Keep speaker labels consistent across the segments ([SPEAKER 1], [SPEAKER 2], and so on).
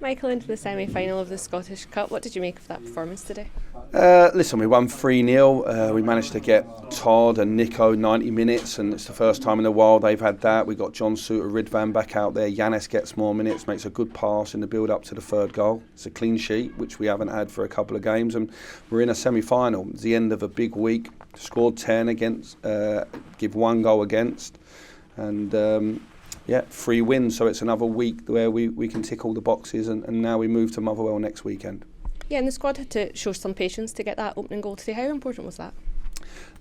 [SPEAKER 1] Michael, into the semi-final of the Scottish Cup. What did you make of that performance today?
[SPEAKER 2] Listen, we won 3-0. We managed to get Todd and Nico 90 minutes, and it's the first time in a while they've had that. We got John Suter, Ridvan back out there. Yanis gets more minutes, makes a good pass in the build-up to the third goal. It's a clean sheet, which we haven't had for a couple of games, and we're in a semi-final. It's the end of a big week. Scored 10 against, give 1 goal against, and 3 wins. So it's another week where we can tick all the boxes, and now we move to Motherwell next weekend.
[SPEAKER 1] Yeah, and the squad had to show some patience to get that opening goal today. How important was that?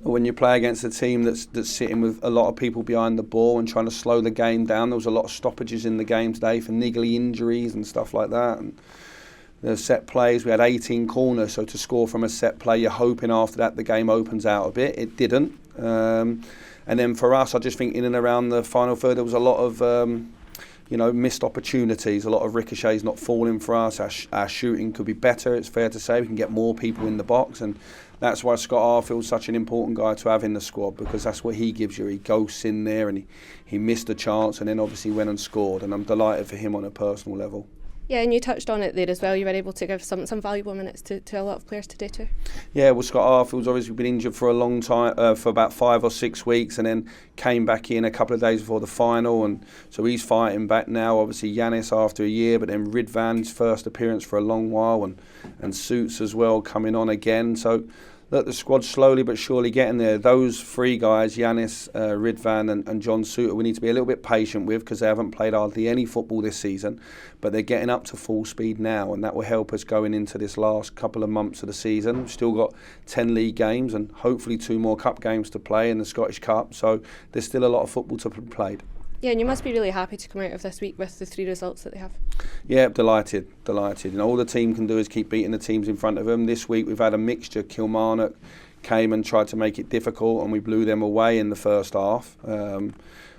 [SPEAKER 2] When you play against a team that's sitting with a lot of people behind the ball and trying to slow the game down, there was a lot of stoppages in the game today for niggly injuries and stuff like that. And the set plays, we had 18 corners, so to score from a set play, you're hoping after that the game opens out a bit. It didn't. And then for us, I just think in and around the final third, there was a lot of missed opportunities, a lot of ricochets not falling for us. Our shooting could be better, it's fair to say. We can get more people in the box, and that's why Scott Arfield's such an important guy to have in the squad, because that's what he gives you. He ghosts in there, and he missed a chance and then obviously went and scored, and I'm delighted for him on a personal level.
[SPEAKER 1] Yeah, and you touched on it there as well. You were able to give some valuable minutes to a lot of players today too.
[SPEAKER 2] Yeah, well, Scott Arfield's obviously been injured for a long time, for about 5 or 6 weeks, and then came back in a couple of days before the final, and so he's fighting back now. Obviously, Yanis after a year, but then Ridvan's first appearance for a long while, and Suits as well coming on again. So look, the squad's slowly but surely getting there. Those 3 guys, Yanis, Ridvan and John Suter, we need to be a little bit patient with, because they haven't played hardly any football this season, but they're getting up to full speed now, and that will help us going into this last couple of months of the season. We've still got 10 league games and hopefully 2 more cup games to play in the Scottish Cup, so there's still a lot of football to be played.
[SPEAKER 1] Yeah, and you must be really happy to come out of this week with the 3 results that they have.
[SPEAKER 2] Yeah, delighted. All the team can do is keep beating the teams in front of them. This week we've had a mixture. Kilmarnock came and tried to make it difficult, and we blew them away in the first half.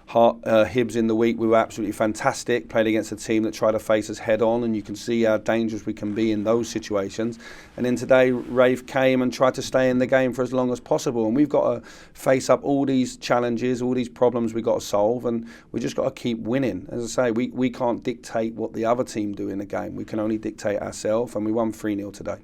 [SPEAKER 2] Hibs in the week, we were absolutely fantastic, played against a team that tried to face us head on, and you can see how dangerous we can be in those situations. And then today Raith came and tried to stay in the game for as long as possible, and we've got to face up all these challenges, all these problems we've got to solve, and we just got to keep winning. As I say, we can't dictate what the other team do in the game. We can only dictate ourselves, and we won 3-0 today.